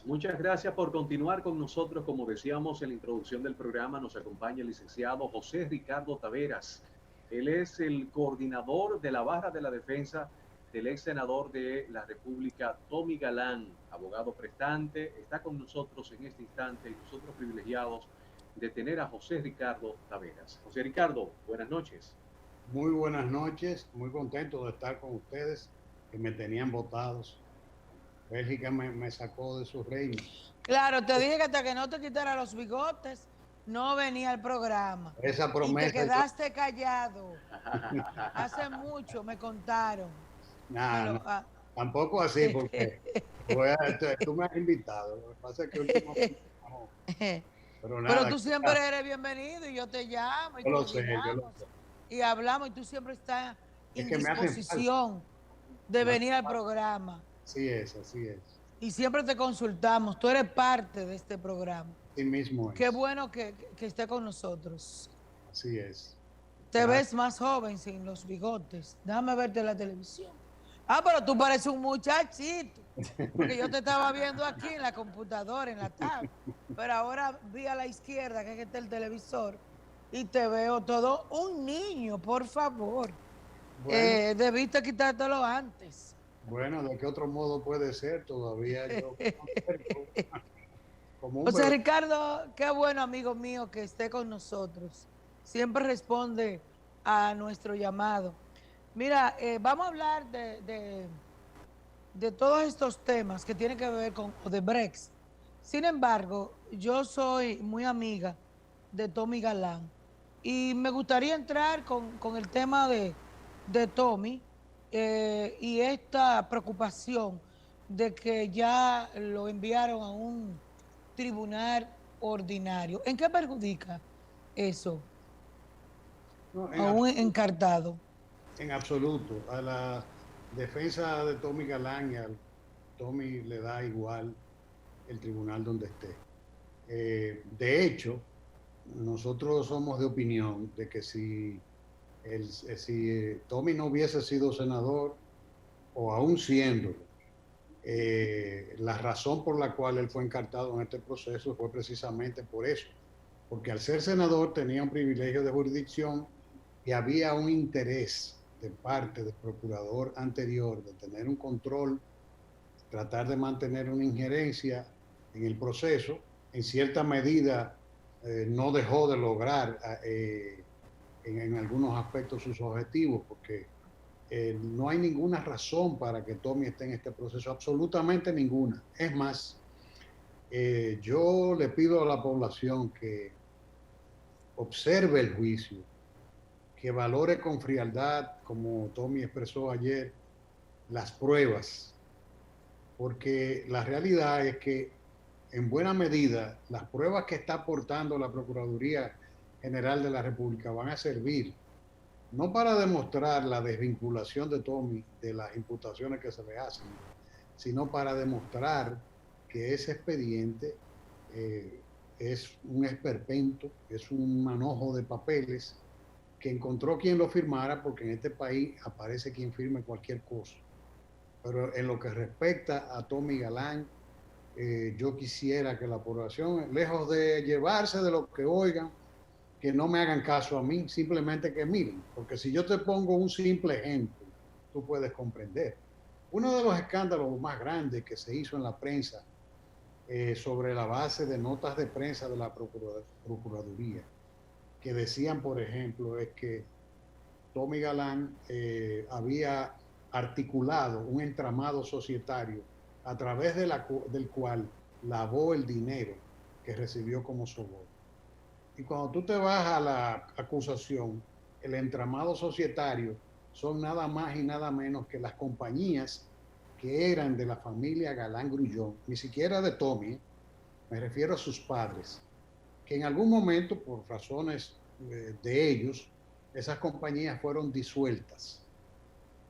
Muchas gracias por continuar con nosotros. Como decíamos en la introducción del programa, nos acompaña el licenciado José Ricardo Taveras. Él es el coordinador de la barra de la defensa del ex senador de la República, Tommy Galán, abogado prestante. Está con nosotros en este instante y nosotros privilegiados de tener a José Ricardo Taveras. José Ricardo, buenas noches. Muy buenas noches, muy contento de estar con ustedes, que me tenían votados. Bélgica me sacó de su reino. Claro, te dije que hasta que no te quitara los bigotes, no venía al programa. Esa promesa. Y te quedaste callado. Hace mucho me contaron. Nah, no, tampoco así, porque tú me has invitado. Lo que pasa es que últimamente no. Pero tú siempre eres bienvenido y yo te llamo y yo lo sé. Y hablamos y tú siempre estás en disposición de venir al programa. Así es. Y siempre te consultamos, tú eres parte de este programa. Sí mismo es. Qué bueno que esté con nosotros. Así es. Te ves más joven sin los bigotes. Déjame verte en la televisión. Pero tú pareces un muchachito. Porque yo te estaba viendo aquí en la computadora, en la tablet. Pero ahora vi a la izquierda, que está el televisor, y te veo todo un niño, por favor. Bueno, debiste quitártelo antes. Bueno, ¿de qué otro modo puede ser? Todavía yo... José Ricardo, qué bueno, amigo mío, que esté con nosotros. Siempre responde a nuestro llamado. Mira, vamos a hablar de todos estos temas que tienen que ver con Odebrecht. Sin embargo, yo soy muy amiga de Tommy Galán y me gustaría entrar con el tema de Tommy y esta preocupación de que ya lo enviaron a un tribunal ordinario. ¿En qué perjudica eso? A un encartado. En absoluto. A la defensa de Tommy Galán y al Tommy le da igual el tribunal donde esté. De hecho, nosotros somos de opinión de que si Tommy no hubiese sido senador, o aún siéndolo, la razón por la cual él fue encartado en este proceso fue precisamente por eso, porque al ser senador tenía un privilegio de jurisdicción y había un interés de parte del procurador anterior de tener un control, tratar de mantener una injerencia en el proceso. En cierta medida no dejó de lograr en algunos aspectos sus objetivos, porque no hay ninguna razón para que Tommy esté en este proceso, absolutamente ninguna. Es más, yo le pido a la población que observe el juicio, que valore con frialdad, como Tommy expresó ayer, las pruebas, porque la realidad es que en buena medida las pruebas que está aportando la Procuraduría General de la República van a servir no para demostrar la desvinculación de Tommy de las imputaciones que se le hacen, sino para demostrar que ese expediente es un esperpento, es un manojo de papeles que encontró quien lo firmara, porque en este país aparece quien firme cualquier cosa. Pero en lo que respecta a Tommy Galán, yo quisiera que la población, lejos de llevarse de lo que oigan, que no me hagan caso a mí, simplemente que miren, porque si yo te pongo un simple ejemplo, tú puedes comprender. Uno de los escándalos más grandes que se hizo en la prensa sobre la base de notas de prensa de la Procuraduría, que decían, por ejemplo, es que Tommy Galán había articulado un entramado societario a través del cual lavó el dinero que recibió como soborno. Y cuando tú te vas a la acusación, el entramado societario son nada más y nada menos que las compañías que eran de la familia Galán Grullón, ni siquiera de Tommy, me refiero a sus padres, que en algún momento, por razones de ellos, esas compañías fueron disueltas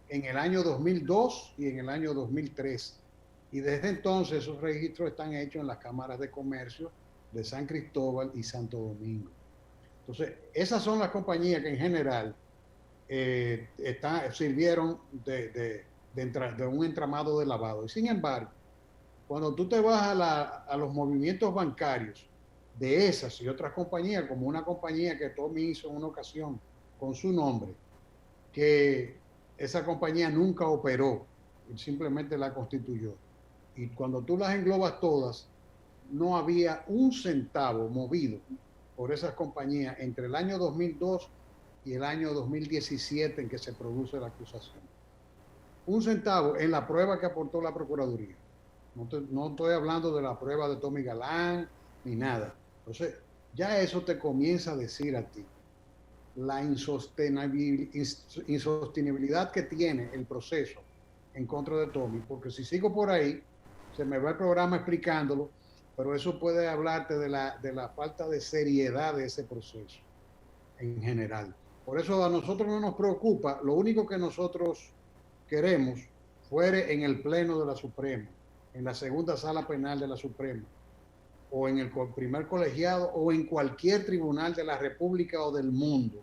en el año 2002 y en el año 2003. Y desde entonces esos registros están hechos en las cámaras de comercio de San Cristóbal y Santo Domingo. Entonces, esas son las compañías que en general sirvieron de un entramado de lavado. Y sin embargo, cuando tú te vas a los movimientos bancarios de esas y otras compañías, como una compañía que Tommy hizo en una ocasión con su nombre, que esa compañía nunca operó, simplemente la constituyó. Y cuando tú las englobas todas, no había un centavo movido por esas compañías entre el año 2002 y el año 2017 en que se produce la acusación. Un centavo en la prueba que aportó la Procuraduría. No estoy hablando de la prueba de Tommy Galán ni nada. Entonces, ya eso te comienza a decir a ti la insostenibilidad que tiene el proceso en contra de Tommy, porque si sigo por ahí, se me va el programa explicándolo, pero eso puede hablarte de la falta de seriedad de ese proceso en general. Por eso a nosotros no nos preocupa, lo único que nosotros queremos fuere en el Pleno de la Suprema, en la segunda sala penal de la Suprema, o en el primer colegiado, o en cualquier tribunal de la República o del mundo.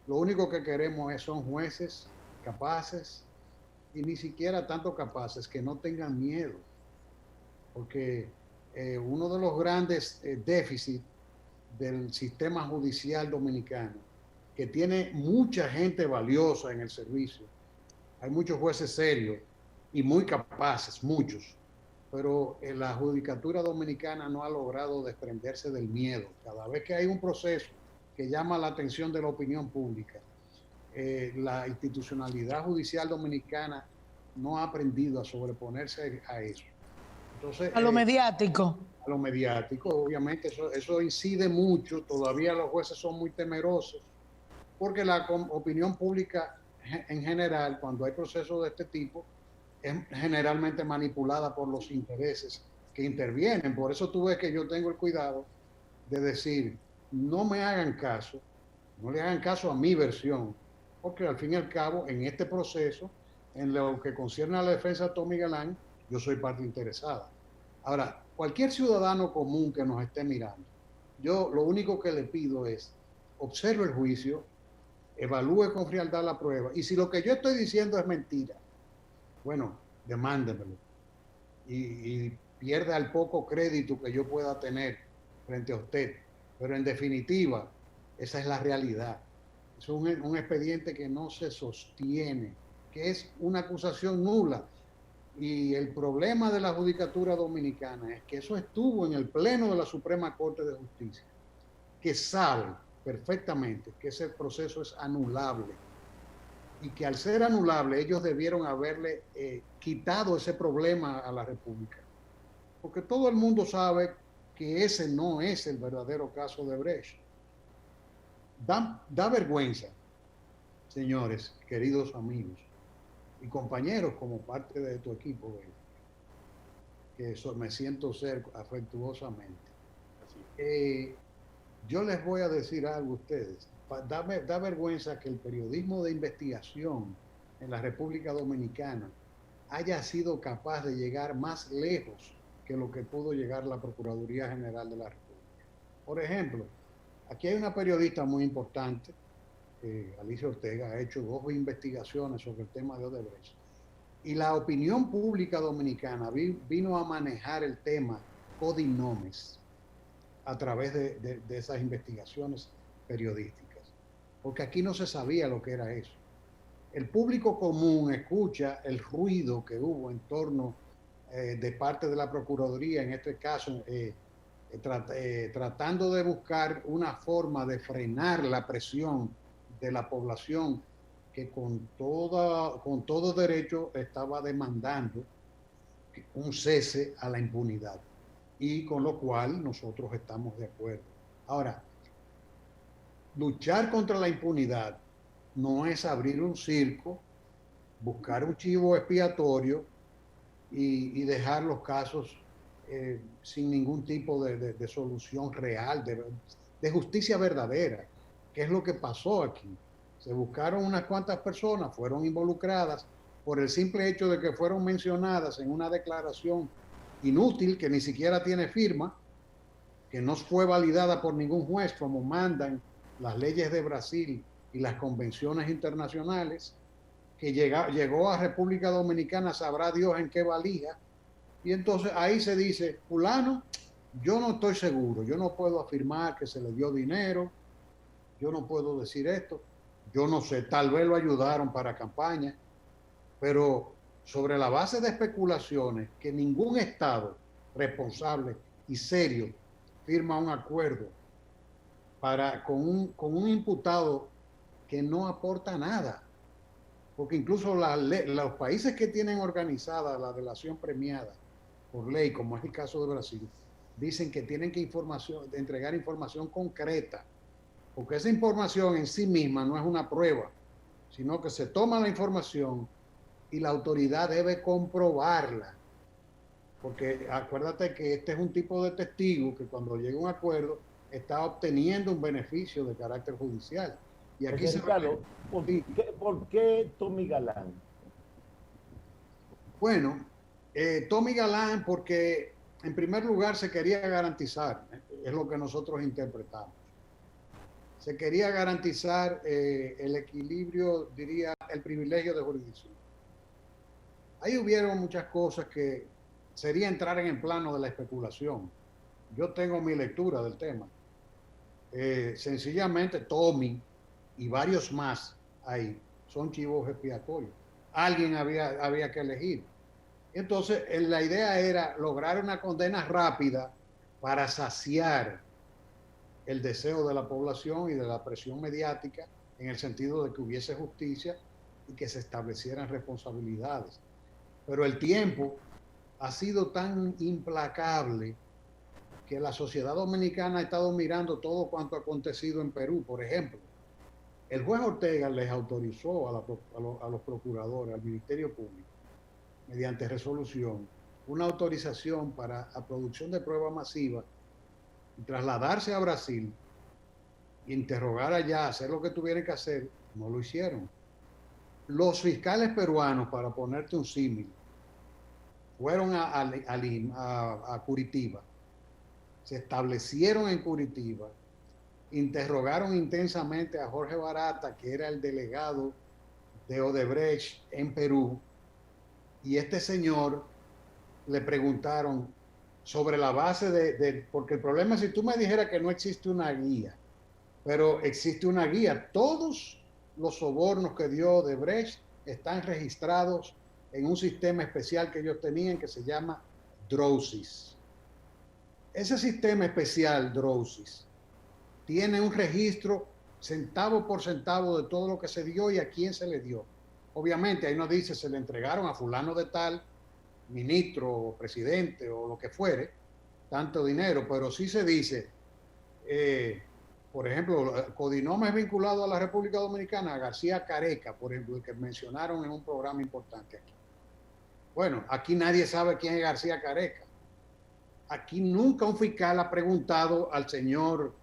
Lo único que queremos son jueces capaces, y ni siquiera tanto capaces, que no tengan miedo. Porque uno de los grandes déficits del sistema judicial dominicano, que tiene mucha gente valiosa en el servicio, hay muchos jueces serios y muy capaces, muchos, pero la judicatura dominicana no ha logrado desprenderse del miedo. Cada vez que hay un proceso que llama la atención de la opinión pública, la institucionalidad judicial dominicana no ha aprendido a sobreponerse a eso. Entonces, a lo mediático. A lo mediático, obviamente, eso incide mucho. Todavía los jueces son muy temerosos, porque la opinión pública en general, cuando hay procesos de este tipo, es generalmente manipulada por los intereses que intervienen. Por eso tú ves que yo tengo el cuidado de decir, no me hagan caso, no le hagan caso a mi versión, porque al fin y al cabo, en este proceso, en lo que concierne a la defensa de Tommy Galán, yo soy parte interesada. Ahora, cualquier ciudadano común que nos esté mirando, yo lo único que le pido es, observe el juicio, evalúe con frialdad la prueba, y si lo que yo estoy diciendo es mentira, bueno, demándemelo, y pierda el poco crédito que yo pueda tener frente a usted. Pero en definitiva, esa es la realidad. Es un expediente que no se sostiene, que es una acusación nula. Y el problema de la judicatura dominicana es que eso estuvo en el Pleno de la Suprema Corte de Justicia, que sabe perfectamente que ese proceso es anulable y que al ser anulable ellos debieron haberle quitado ese problema a la República. Porque todo el mundo sabe que ese no es el verdadero caso de Brecht. Da vergüenza, señores, queridos amigos y compañeros como parte de tu equipo, que me siento ser afectuosamente. Yo les voy a decir algo a ustedes. Da vergüenza que el periodismo de investigación en la República Dominicana haya sido capaz de llegar más lejos que lo que pudo llegar la Procuraduría General de la República. Por ejemplo, aquí hay una periodista muy importante, Alicia Ortega, ha hecho 2 investigaciones sobre el tema de Odebrecht. Y la opinión pública dominicana vino a manejar el tema codinomes a través de esas investigaciones periodísticas. Porque aquí no se sabía lo que era eso. El público común escucha el ruido que hubo en torno de parte de la Procuraduría, en este caso, tratando de buscar una forma de frenar la presión de la población que con todo derecho estaba demandando un cese a la impunidad, y con lo cual nosotros estamos de acuerdo. Ahora, luchar contra la impunidad no es abrir un circo, buscar un chivo expiatorio y dejar los casos sin ningún tipo de solución real, de justicia verdadera, que es lo que pasó aquí. Se buscaron unas cuantas personas, fueron involucradas por el simple hecho de que fueron mencionadas en una declaración inútil que ni siquiera tiene firma, que no fue validada por ningún juez como mandan las leyes de Brasil y las convenciones internacionales, que llegó a República Dominicana, sabrá Dios en qué valija, Y entonces ahí se dice, fulano, yo no estoy seguro, yo no puedo afirmar que se le dio dinero, yo no puedo decir esto, yo no sé, tal vez lo ayudaron para campaña, pero sobre la base de especulaciones que ningún Estado responsable y serio firma un acuerdo con un imputado que no aporta nada. Porque incluso los países que tienen organizada la delación premiada por ley, como es el caso de Brasil, dicen que tienen que entregar información concreta, porque esa información en sí misma no es una prueba, sino que se toma la información y la autoridad debe comprobarla. Porque acuérdate que este es un tipo de testigo que cuando llega a un acuerdo está obteniendo un beneficio de carácter judicial. Y aquí Ricardo, ¿por qué Tommy Galán? Bueno, Tommy Galán, porque en primer lugar se quería garantizar, es lo que nosotros interpretamos, se quería garantizar el equilibrio, diría, el privilegio de jurisdicción. Ahí hubieron muchas cosas que sería entrar en el plano de la especulación. Yo tengo mi lectura del tema. Sencillamente Tommy y varios más ahí son chivos expiatorios. Alguien había que elegir. Entonces, la idea era lograr una condena rápida para saciar el deseo de la población y de la presión mediática en el sentido de que hubiese justicia y que se establecieran responsabilidades. Pero el tiempo ha sido tan implacable que la sociedad dominicana ha estado mirando todo cuanto ha acontecido en Perú. Por ejemplo, el juez Ortega les autorizó a los procuradores, al Ministerio Público, mediante resolución, una autorización para la producción de pruebas masivas y trasladarse a Brasil, interrogar allá, hacer lo que tuvieran que hacer. No lo hicieron. Los fiscales peruanos, para ponerte un símil, fueron a Curitiba, se establecieron en Curitiba, interrogaron intensamente a Jorge Barata, que era el delegado de Odebrecht en Perú, y este señor le preguntaron sobre la base porque el problema es si tú me dijeras que no existe una guía, pero existe una guía. Todos los sobornos que dio Odebrecht están registrados en un sistema especial que ellos tenían que se llama Drosis. Ese sistema especial, Drosis, tiene un registro centavo por centavo de todo lo que se dio y a quién se le dio. Obviamente ahí no dice se le entregaron a fulano de tal, ministro o presidente o lo que fuere, tanto dinero, pero sí se dice, por ejemplo, Codinoma es vinculado a la República Dominicana, a García Careca, por ejemplo, el que mencionaron en un programa importante aquí. Bueno, aquí nadie sabe quién es García Careca. Aquí nunca un fiscal ha preguntado al señor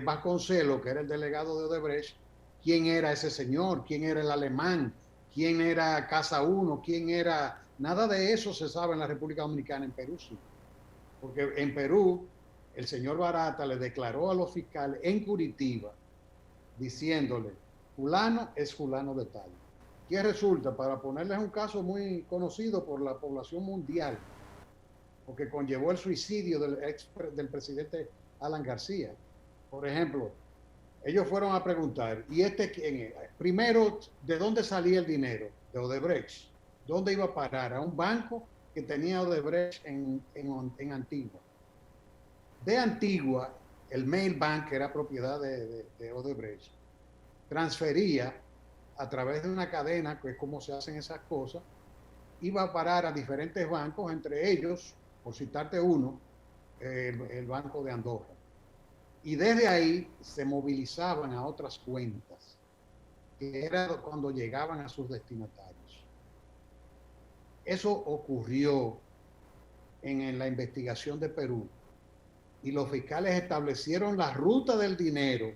Vasconcelos, que era el delegado de Odebrecht, quién era ese señor, quién era el alemán, quién era Casa 1, quién era... Nada de eso se sabe en la República Dominicana. En Perú sí. Porque en Perú el señor Barata le declaró a los fiscales en Curitiba diciéndole, fulano es fulano de tal. ¿Qué resulta? Para ponerles un caso muy conocido por la población mundial, porque conllevó el suicidio del presidente Alan García. Por ejemplo, ellos fueron a preguntar, ¿y este quién es? Primero, ¿de dónde salía el dinero? De Odebrecht. ¿Dónde iba a parar? A un banco que tenía Odebrecht en Antigua. De Antigua, el Mail Bank, que era propiedad de Odebrecht, transfería a través de una cadena, que es como se hacen esas cosas, iba a parar a diferentes bancos, entre ellos, por citarte uno, el Banco de Andorra. Y desde ahí se movilizaban a otras cuentas, que era cuando llegaban a sus destinatarios. Eso ocurrió en la investigación de Perú y los fiscales establecieron la ruta del dinero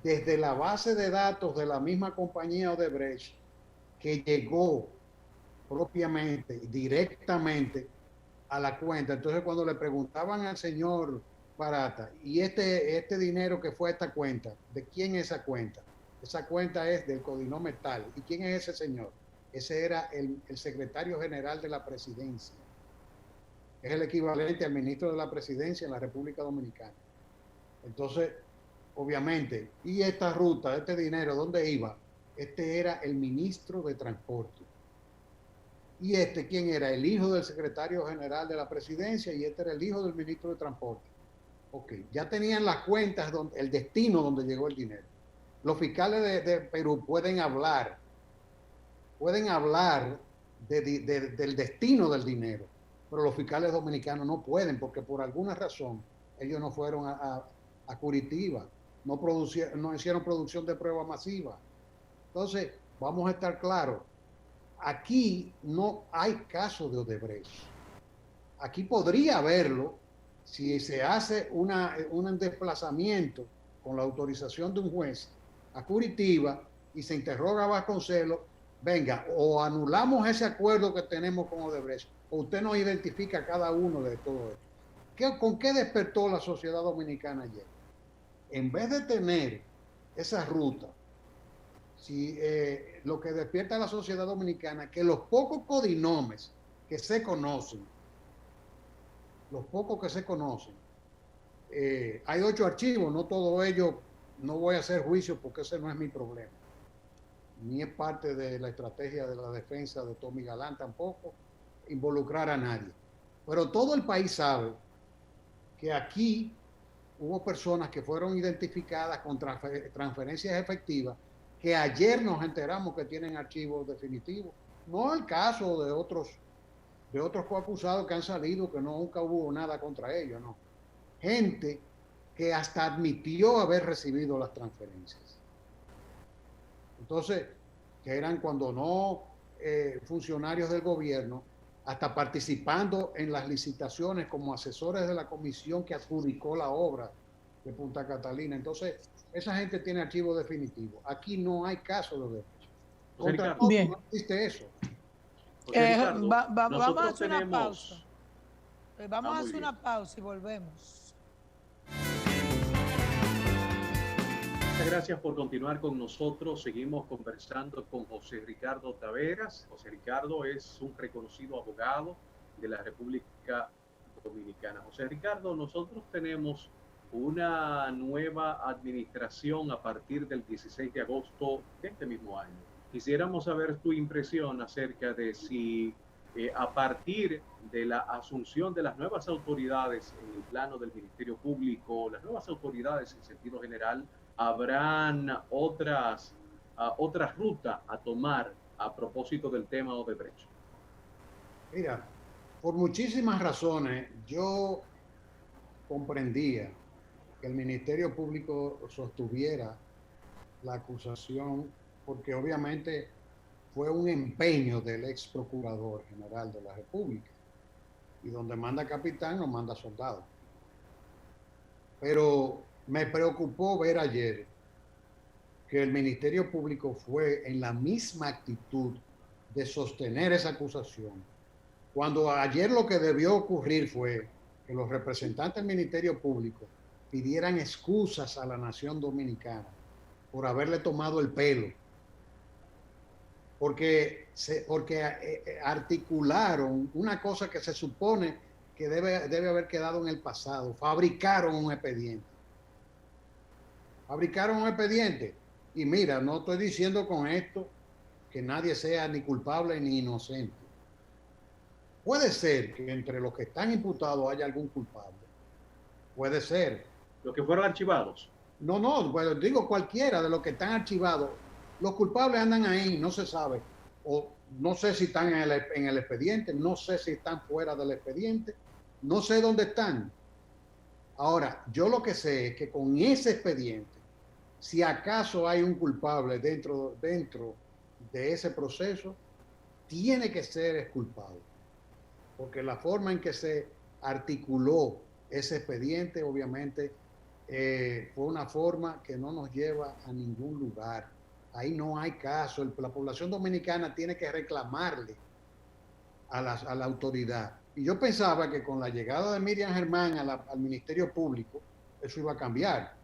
desde la base de datos de la misma compañía Odebrecht que llegó propiamente, directamente a la cuenta. Entonces cuando le preguntaban al señor Barata, ¿y este dinero que fue a esta cuenta? ¿De quién es esa cuenta? Esa cuenta es del Codinome tal. ¿Y quién es ese señor? Ese era el secretario general de la presidencia. es el equivalente al ministro de la presidencia en la República Dominicana. Entonces, obviamente, y esta ruta, este dinero, ¿dónde iba? Este era el ministro de Transporte. Y este, ¿quién era? El hijo del secretario general de la presidencia, y este era el hijo del ministro de Transporte. Ok, ya tenían las cuentas, el destino donde llegó el dinero. Los fiscales de Perú pueden hablar del destino del dinero, pero los fiscales dominicanos no pueden, porque por alguna razón ellos no fueron a Curitiba, no hicieron producción de prueba masiva. Entonces, vamos a estar claros, aquí no hay caso de Odebrecht. Aquí podría haberlo si se hace un desplazamiento con la autorización de un juez a Curitiba y se interroga a Vasconcelos. Venga, o anulamos ese acuerdo que tenemos con Odebrecht, o usted nos identifica a cada uno de todo esto. ¿Con qué despertó la sociedad dominicana ayer? En vez de tener esa ruta, lo que despierta a la sociedad dominicana, que los pocos codinomes que se conocen, hay 8 archivos, no todos ellos, no voy a hacer juicio porque ese no es mi problema, ni es parte de la estrategia de la defensa de Tommy Galán tampoco, involucrar a nadie. Pero todo el país sabe que aquí hubo personas que fueron identificadas con transferencias efectivas, que ayer nos enteramos que tienen archivos definitivos. No el caso de otros coacusados que han salido, que nunca hubo nada contra ellos, no. Gente que hasta admitió haber recibido las transferencias. Entonces, que eran cuando no funcionarios del gobierno, hasta participando en las licitaciones como asesores de la comisión que adjudicó la obra de Punta Catalina. Entonces, esa gente tiene archivo definitivo. Aquí no hay caso de eso. Contra todo, no existe eso. Vamos a hacer una pausa. Vamos a hacer una pausa y volvemos. Muchas gracias por continuar con nosotros. Seguimos conversando con José Ricardo Taveras. José Ricardo es un reconocido abogado de la República Dominicana. José Ricardo, nosotros tenemos una nueva administración a partir del 16 de agosto de este mismo año. Quisiéramos saber tu impresión acerca de si a partir de la asunción de las nuevas autoridades en el plano del Ministerio Público, las nuevas autoridades en sentido general, habrán otras rutas a tomar a propósito del tema Odebrecht. Mira, por muchísimas razones yo comprendía que el Ministerio Público sostuviera la acusación, porque obviamente fue un empeño del ex procurador general de la República, y donde manda capitán no manda soldado. Pero me preocupó ver ayer que el Ministerio Público fue en la misma actitud de sostener esa acusación, cuando ayer lo que debió ocurrir fue que los representantes del Ministerio Público pidieran excusas a la nación dominicana por haberle tomado el pelo, porque articularon una cosa que se supone que debe haber quedado en el pasado. Fabricaron un expediente. Y mira, no estoy diciendo con esto que nadie sea ni culpable ni inocente. Puede ser que entre los que están imputados haya algún culpable. Puede ser. Los que fueron archivados. No, pues digo cualquiera de los que están archivados. Los culpables andan ahí, no se sabe. O no sé si están en el expediente, no sé si están fuera del expediente, no sé dónde están. Ahora, yo lo que sé es que con ese expediente, si acaso hay un culpable dentro de ese proceso, tiene que ser exculpado. Porque la forma en que se articuló ese expediente, obviamente, fue una forma que no nos lleva a ningún lugar. Ahí no hay caso. La población dominicana tiene que reclamarle a la autoridad. Y yo pensaba que con la llegada de Miriam Germán al Ministerio Público, eso iba a cambiar.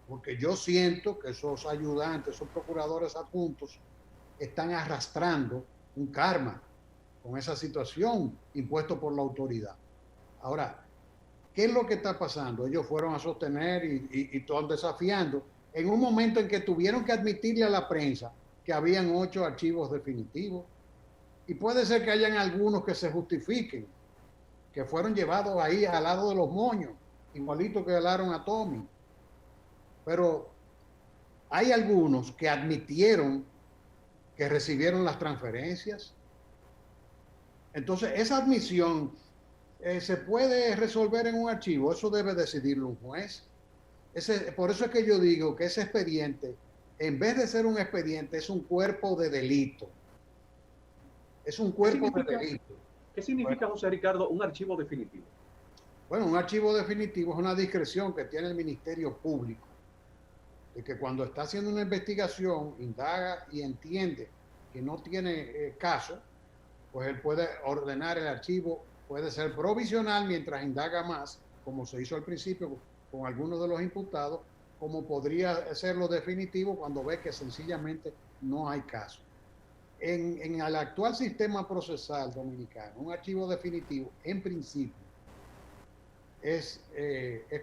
Porque yo siento que esos ayudantes, esos procuradores adjuntos, están arrastrando un karma con esa situación impuesto por la autoridad. Ahora, ¿qué es lo que está pasando? Ellos fueron a sostener y todos desafiando en un momento en que tuvieron que admitirle a la prensa que habían 8 archivos definitivos. Y puede ser que hayan algunos que se justifiquen, que fueron llevados ahí al lado de los moños, igualito que hablaron a Tommy. Pero hay algunos que admitieron que recibieron las transferencias. Entonces, esa admisión se puede resolver en un archivo, eso debe decidirlo un juez. Por eso es que yo digo que ese expediente, en vez de ser un expediente, es un cuerpo de delito. Es un cuerpo de delito. ¿Qué significa, José Ricardo, un archivo definitivo? Bueno, un archivo definitivo es una discreción que tiene el Ministerio Público, de que cuando está haciendo una investigación, indaga y entiende que no tiene caso, pues él puede ordenar el archivo, puede ser provisional mientras indaga más, como se hizo al principio con algunos de los imputados, como podría serlo definitivo cuando ve que sencillamente no hay caso. En el actual sistema procesal dominicano, un archivo definitivo, en principio, es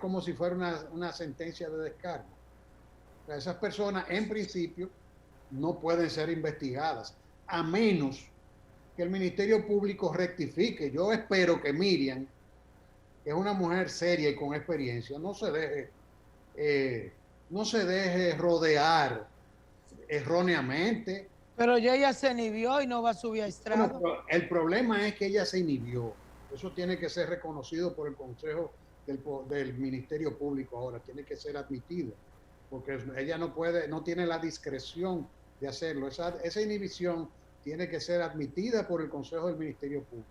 como si fuera una sentencia de descargo. O sea, esas personas, en principio, no pueden ser investigadas, a menos que el Ministerio Público rectifique. Yo espero que Miriam, que es una mujer seria y con experiencia, no se deje rodear erróneamente. Pero ella se inhibió y no va a subir a estrado. Bueno, el problema es que ella se inhibió. Eso tiene que ser reconocido por el Consejo del Ministerio Público ahora. Tiene que ser admitido. Porque ella no tiene la discreción de hacerlo. Esa inhibición tiene que ser admitida por el Consejo del Ministerio Público.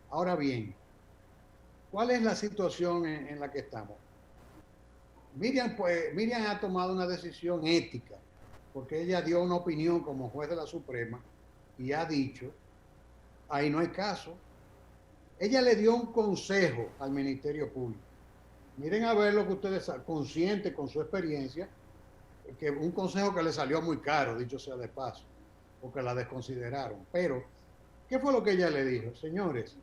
Ahora bien, ¿cuál es la situación en la que estamos? Miriam ha tomado una decisión ética, porque ella dio una opinión como juez de la Suprema y ha dicho, ahí no hay caso. Ella le dio un consejo al Ministerio Público. Miren a ver lo que ustedes saben, consciente con su experiencia, que un consejo que le salió muy caro, dicho sea de paso, porque la desconsideraron. Pero, ¿qué fue lo que ella le dijo? Señores,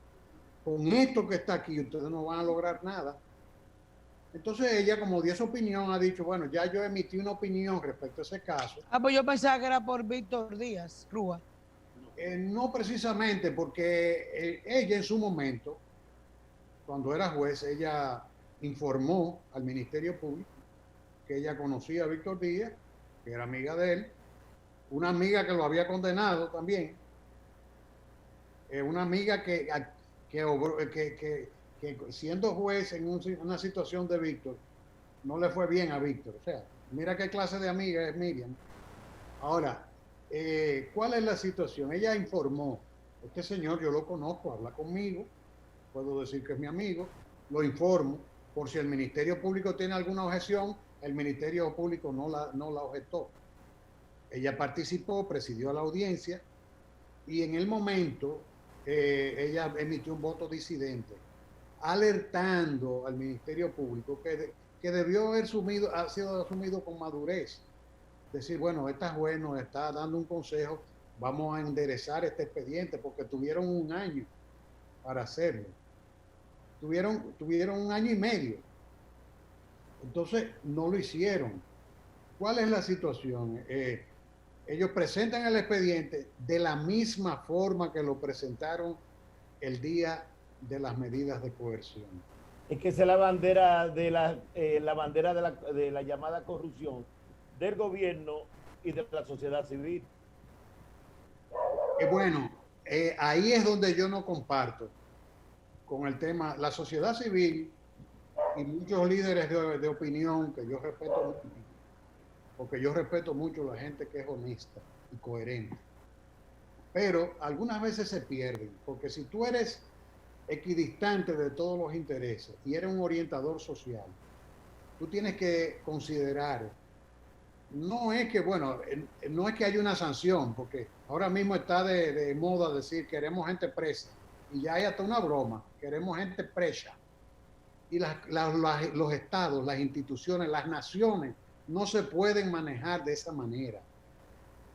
con esto que está aquí, ustedes no van a lograr nada. Entonces ella, como dio su opinión, ha dicho, bueno, ya yo emití una opinión respecto a ese caso. Pues yo pensaba que era por Víctor Díaz Rúa. No precisamente, porque ella en su momento, cuando era juez, ella informó al Ministerio Público que ella conocía a Víctor Díaz, que era amiga de él, una amiga que lo había condenado también, una amiga que siendo juez en una situación de Víctor, no le fue bien a Víctor. O sea, mira qué clase de amiga es Miriam. Ahora, ¿cuál es la situación? Ella informó, este señor yo lo conozco, habla conmigo, puedo decir que es mi amigo, lo informo, por si el Ministerio Público tiene alguna objeción, el Ministerio Público no la objetó. Ella participó, presidió la audiencia y en el momento ella emitió un voto disidente, alertando al Ministerio Público que debió haber sido asumido con madurez. Decir, bueno, esta juez nos está dando un consejo, vamos a enderezar este expediente, porque tuvieron un año para hacerlo. Tuvieron un año y medio. Entonces, no lo hicieron. ¿Cuál es la situación? Ellos presentan el expediente de la misma forma que lo presentaron el día de las medidas de coerción. Es que esa es la bandera de la llamada corrupción del gobierno y de la sociedad civil. Bueno, ahí es donde yo no comparto con el tema. La sociedad civil y muchos líderes de opinión que yo respeto mucho, porque yo respeto mucho a la gente que es honesta y coherente, pero algunas veces se pierden, porque si tú eres equidistante de todos los intereses y eres un orientador social, tú tienes que considerar, no es que haya una sanción, porque ahora mismo está de moda decir queremos gente presa, y ya hay hasta una broma, queremos gente presa. Y los estados, las instituciones, las naciones no se pueden manejar de esa manera.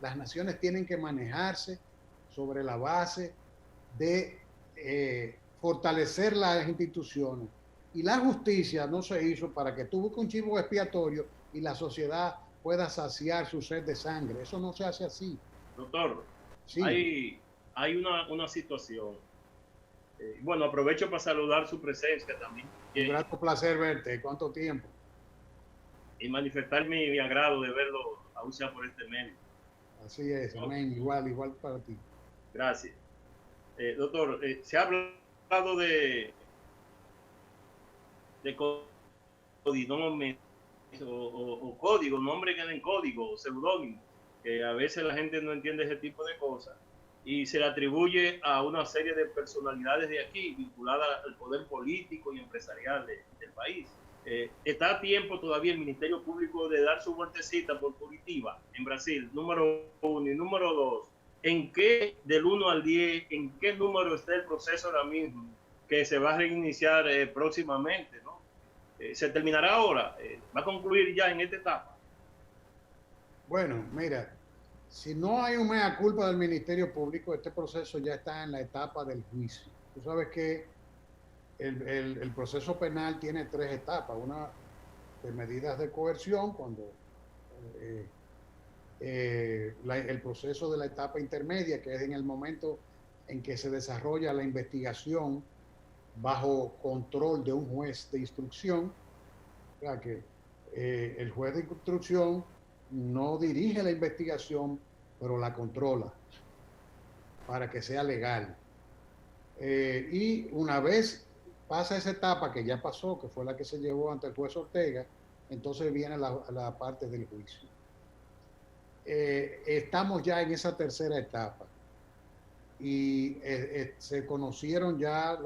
Las naciones tienen que manejarse sobre la base de fortalecer las instituciones. Y la justicia no se hizo para que tú busques un chivo expiatorio y la sociedad pueda saciar su sed de sangre. Eso no se hace así. Doctor, Sí. hay una situación. Bueno, aprovecho para saludar su presencia también. Un grato placer verte. ¿Cuánto tiempo? Y manifestar mi agrado de verlo, aún sea por este medio. Así es, amén. Igual para ti. Gracias. Doctor, se ha hablado de codinomes o códigos, nombres que den código, o seudónimos, que a veces la gente no entiende ese tipo de cosas y se le atribuye a una serie de personalidades de aquí vinculadas al poder político y empresarial del país. Está a tiempo todavía el Ministerio Público de dar su vueltecita por Curitiba, en Brasil, número 1 y número 2. ¿En qué, del 1 al 10, en qué número está el proceso ahora mismo que se va a reiniciar próximamente, ¿no? ¿Se terminará ahora? ¿Va a concluir ya en esta etapa? Bueno, mira, si no hay un mea culpa del Ministerio Público, este proceso ya está en la etapa del juicio. Tú sabes que el proceso penal tiene 3 etapas. Una de medidas de coerción, cuando el proceso de la etapa intermedia, que es en el momento en que se desarrolla la investigación bajo control de un juez de instrucción. O sea que el juez de instrucción no dirige la investigación, pero la controla para que sea legal. Y una vez pasa esa etapa, que ya pasó, que fue la que se llevó ante el juez Ortega, entonces viene la parte del juicio. Estamos ya en esa tercera etapa y se conocieron ya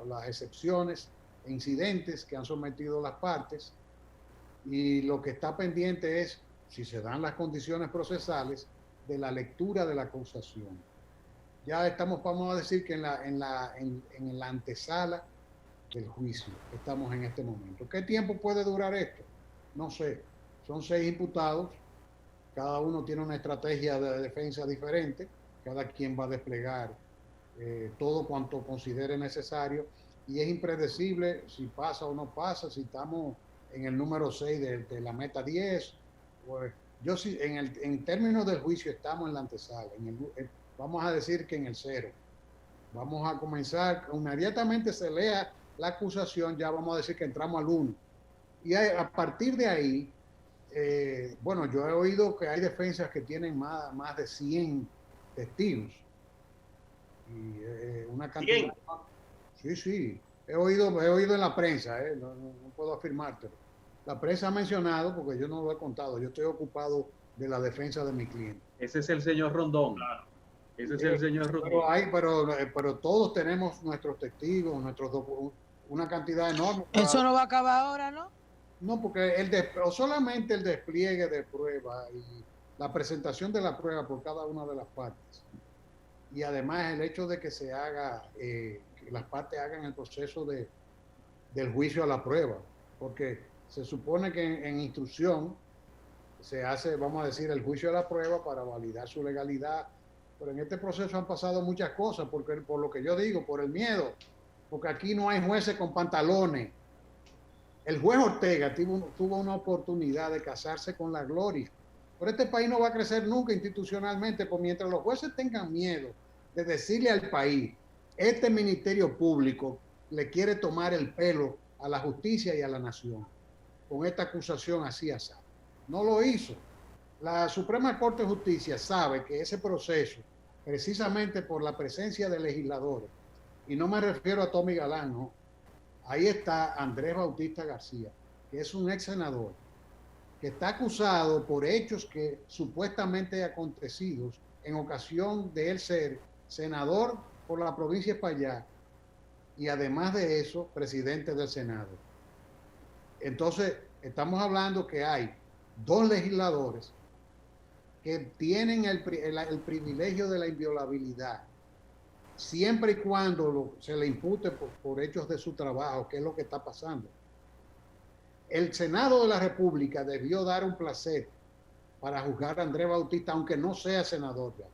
las excepciones e incidentes que han sometido las partes, y lo que está pendiente es, si se dan las condiciones procesales, de la lectura de la acusación. Ya estamos, vamos a decir que en la antesala del juicio estamos en este momento. ¿Qué tiempo puede durar esto? No sé. Son 6 imputados, cada uno tiene una estrategia de defensa diferente, cada quien va a desplegar todo cuanto considere necesario, y es impredecible si pasa o no pasa, si estamos en el número 6 de la meta 10. Pues, yo sí, en términos del juicio estamos en la antesala, vamos a decir que en el 0. Vamos a comenzar, inmediatamente se lea la acusación, ya vamos a decir que entramos al 1. Y a partir de ahí, bueno, yo he oído que hay defensas que tienen más de 100 testigos. Y una cantidad. 100. Sí, he oído en la prensa, no puedo afirmártelo. La prensa ha mencionado, porque yo no lo he contado, yo estoy ocupado de la defensa de mi cliente. Ese es el señor Rondón. Claro. Ese es el señor Rondón. Pero todos tenemos nuestros testigos, una cantidad enorme. Eso no va a acabar ahora, ¿no? No, porque solamente el despliegue de prueba y la presentación de la prueba por cada una de las partes. Y además el hecho de que se haga, que las partes hagan el proceso del juicio a la prueba. Porque se supone que en instrucción se hace, vamos a decir, el juicio a la prueba para validar su legalidad. Pero en este proceso han pasado muchas cosas, porque, por lo que yo digo, por el miedo. Porque aquí no hay jueces con pantalones. El juez Ortega tuvo una oportunidad de casarse con la gloria. Pero este país no va a crecer nunca institucionalmente, pues mientras los jueces tengan miedo de decirle al país, este Ministerio Público le quiere tomar el pelo a la justicia y a la nación con esta acusación así así. No lo hizo. La Suprema Corte de Justicia sabe que ese proceso, precisamente por la presencia de legisladores, y no me refiero a Tommy Galán, ¿no? Ahí está Andrés Bautista García, que es un ex senador, que está acusado por hechos que supuestamente acontecidos en ocasión de él ser senador por la provincia de Espaillat y además de eso, presidente del Senado. Entonces, estamos hablando que hay 2 legisladores que tienen el privilegio de la inviolabilidad, siempre y cuando se le impute por hechos de su trabajo, que es lo que está pasando. El Senado de la República debió dar un placer para juzgar a Andrés Bautista, aunque no sea senador ya.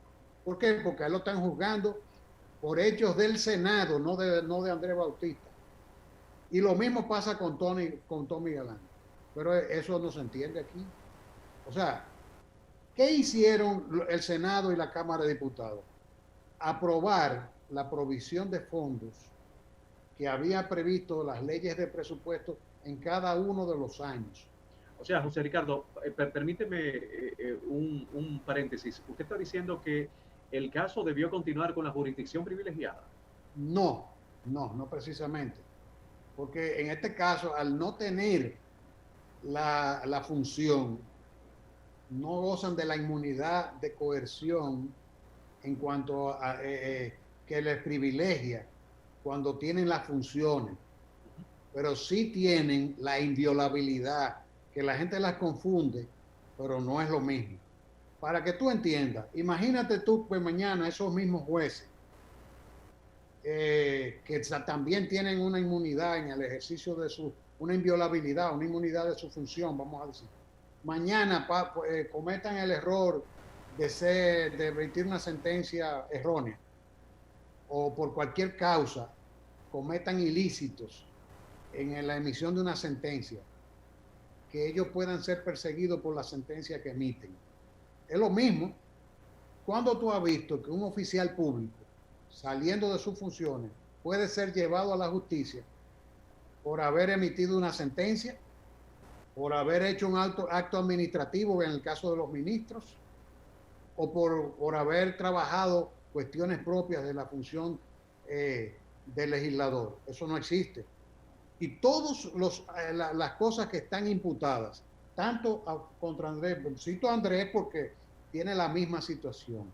¿Por qué? Porque a él lo están juzgando por hechos del Senado, no de Andrés Bautista. Y lo mismo pasa con Tommy Galán. Pero eso no se entiende aquí. O sea, ¿qué hicieron el Senado y la Cámara de Diputados? Aprobar la provisión de fondos que había previsto las leyes de presupuesto en cada uno de los años. O sea, José Ricardo, permíteme un paréntesis. Usted está diciendo que el caso debió continuar con la jurisdicción privilegiada. No precisamente. Porque en este caso, al no tener la función, no gozan de la inmunidad de coerción en cuanto a que les privilegia cuando tienen las funciones, pero sí tienen la inviolabilidad, que la gente las confunde, pero no es lo mismo. Para que tú entiendas, imagínate tú pues mañana esos mismos jueces que también tienen una inmunidad en el ejercicio de una inviolabilidad, una inmunidad de su función, vamos a decir. Mañana cometan el error de emitir una sentencia errónea o por cualquier causa cometan ilícitos en la emisión de una sentencia, que ellos puedan ser perseguidos por la sentencia que emiten. Es lo mismo cuando tú has visto que un oficial público saliendo de sus funciones puede ser llevado a la justicia por haber emitido una sentencia, por haber hecho un acto administrativo en el caso de los ministros, o por haber trabajado cuestiones propias de la función del legislador. Eso no existe. Y todas las cosas que están imputadas, tanto contra Andrés, cito a Andrés porque tiene la misma situación,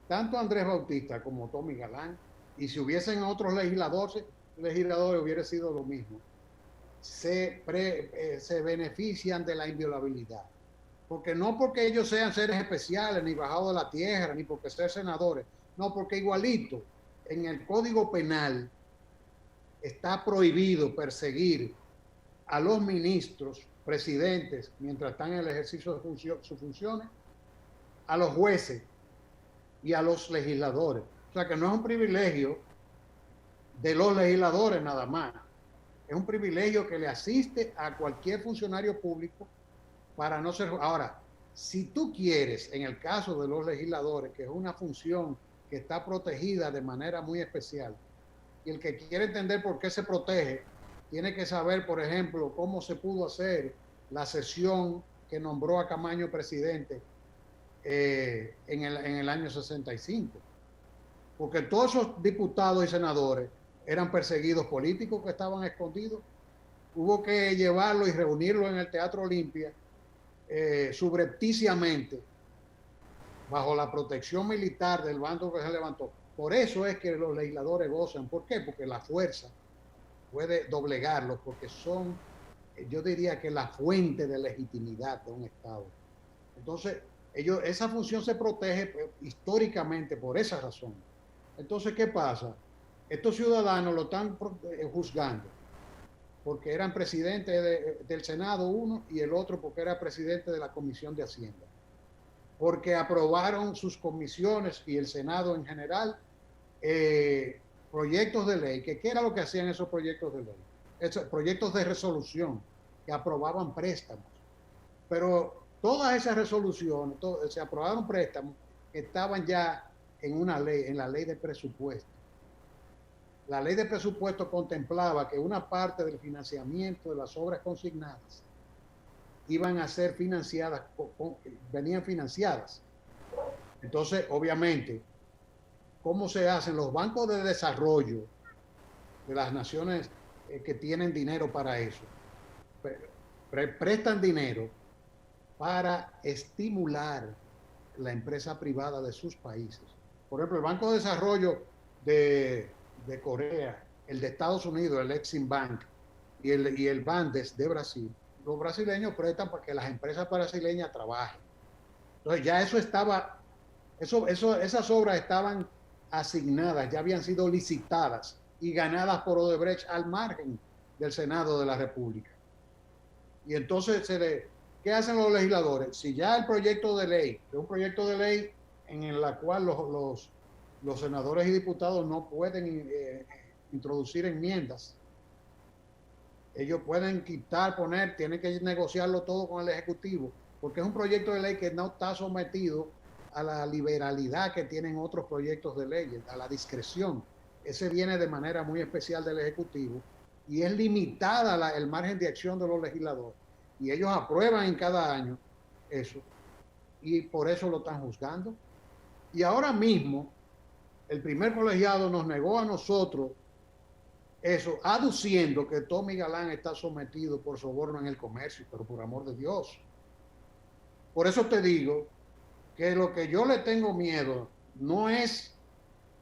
tanto Andrés Bautista como Tommy Galán, y si hubiesen otros legisladores hubiera sido lo mismo. Se benefician de la inviolabilidad. Porque no porque ellos sean seres especiales, ni bajados de la tierra, ni porque sean senadores. No, porque igualito, en el Código Penal está prohibido perseguir a los ministros, presidentes, mientras están en el ejercicio de sus funciones, a los jueces y a los legisladores. O sea que no es un privilegio de los legisladores nada más. Es un privilegio que le asiste a cualquier funcionario público para no ser... Ahora, si tú quieres, en el caso de los legisladores, que es una función que está protegida de manera muy especial, y el que quiere entender por qué se protege, tiene que saber, por ejemplo, cómo se pudo hacer la sesión que nombró a Camaño presidente en el año 65. Porque todos esos diputados y senadores eran perseguidos políticos que estaban escondidos. Hubo que llevarlo y reunirlo en el Teatro Olimpia subrepticiamente, bajo la protección militar del bando que se levantó. Por eso es que los legisladores gozan. ¿Por qué? Porque la fuerza puede doblegarlos, porque son, yo diría que la fuente de legitimidad de un Estado. Entonces, esa función se protege históricamente por esa razón. Entonces, ¿qué pasa? Estos ciudadanos lo están juzgando porque eran presidentes del Senado uno y el otro porque era presidente de la Comisión de Hacienda. Porque aprobaron sus comisiones y el Senado en general proyectos de ley. ¿Qué era lo que hacían esos proyectos de ley? Esos proyectos de resolución que aprobaban préstamos. Pero todas esas resoluciones, se aprobaron préstamos que estaban ya en una ley, en la ley de presupuesto. La ley de presupuesto contemplaba que una parte del financiamiento de las obras consignadas iban a ser financiadas, venían financiadas. Entonces, obviamente, ¿cómo se hacen? Los bancos de desarrollo de las naciones que tienen dinero para eso, prestan dinero para estimular la empresa privada de sus países. Por ejemplo, el Banco de Desarrollo de Corea, el de Estados Unidos, el Exim Bank y el Bandes de Brasil, los brasileños prestan para que las empresas brasileñas trabajen. Entonces ya eso estaba, esas obras estaban asignadas, ya habían sido licitadas y ganadas por Odebrecht al margen del Senado de la República. Y entonces, ¿qué hacen los legisladores? Si ya el proyecto de ley, es un proyecto de ley en la cual los senadores y diputados no pueden introducir enmiendas. Ellos pueden quitar, poner, tienen que negociarlo todo con el Ejecutivo, porque es un proyecto de ley que no está sometido a la liberalidad que tienen otros proyectos de ley, a la discreción. Ese viene de manera muy especial del Ejecutivo y es limitada el margen de acción de los legisladores. Y ellos aprueban en cada año eso y por eso lo están juzgando. Y ahora mismo el primer colegiado nos negó a nosotros eso, aduciendo que Tommy Galán está sometido por soborno en el comercio, pero por amor de Dios. Por eso te digo que lo que yo le tengo miedo no es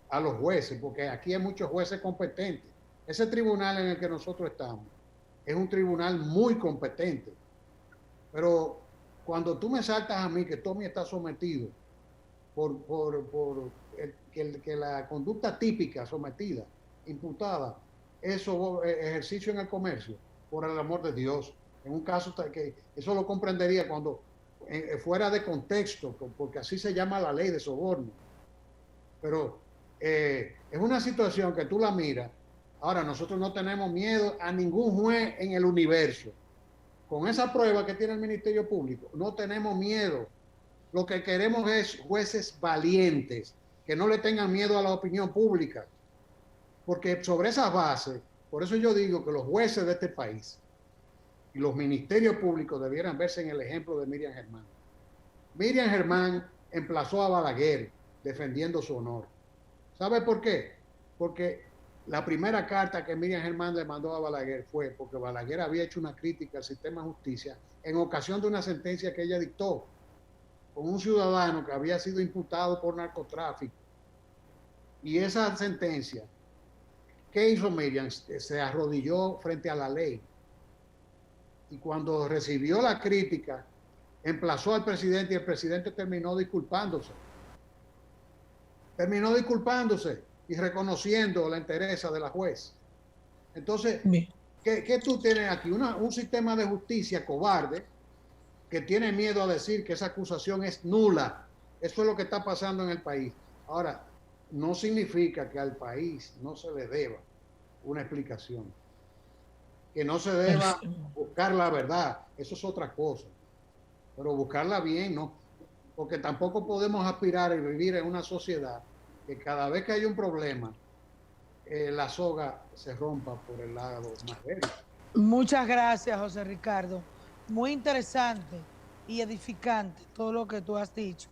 a los jueces, porque aquí hay muchos jueces competentes. Ese tribunal en el que nosotros estamos es un tribunal muy competente. Pero cuando tú me saltas a mí que Tommy está sometido que la conducta típica sometida, imputada, eso ejercicio en el comercio, por el amor de Dios, en un caso que eso lo comprendería cuando fuera de contexto, porque así se llama la ley de soborno. Pero es una situación que tú la miras. Ahora, nosotros no tenemos miedo a ningún juez en el universo. Con esa prueba que tiene el Ministerio Público, no tenemos miedo. Lo que queremos es jueces valientes, que no le tengan miedo a la opinión pública. Porque sobre esas bases, por eso yo digo que los jueces de este país y los ministerios públicos debieran verse en el ejemplo de Miriam Germán. Miriam Germán emplazó a Balaguer defendiendo su honor. ¿Sabe por qué? Porque la primera carta que Miriam Germán le mandó a Balaguer fue porque Balaguer había hecho una crítica al sistema de justicia en ocasión de una sentencia que ella dictó con un ciudadano que había sido imputado por narcotráfico. Y esa sentencia, ¿qué hizo Miriam? Se arrodilló frente a la ley. Y cuando recibió la crítica, emplazó al presidente y el presidente terminó disculpándose. Terminó disculpándose y reconociendo la entereza de la juez. Entonces, ¿qué tú tienes aquí? Un sistema de justicia cobarde que tiene miedo a decir que esa acusación es nula. Eso es lo que está pasando en el país. Ahora, no significa que al país no se le deba una explicación. Que no se deba buscar la verdad. Eso es otra cosa. Pero buscarla bien, ¿no? Porque tampoco podemos aspirar a vivir en una sociedad que cada vez que hay un problema, la soga se rompa por el lado más débil. Muchas gracias, José Ricardo. Muy interesante y edificante todo lo que tú has dicho,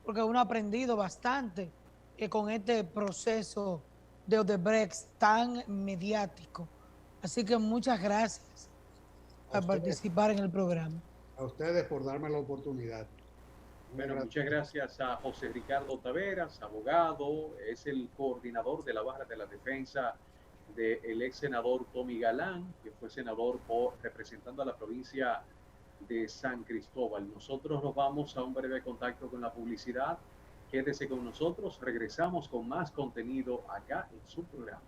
porque uno ha aprendido bastante con este proceso de Odebrecht tan mediático. Así que muchas gracias por participar en el programa. A ustedes por darme la oportunidad. Bueno, muchas gracias a José Ricardo Taveras, abogado, es el coordinador de la Barra de la Defensa del ex senador Tommy Galán, que fue senador representando a la provincia de San Cristóbal. Nosotros nos vamos a un breve contacto con la publicidad. Quédese con nosotros, regresamos con más contenido acá en su programa.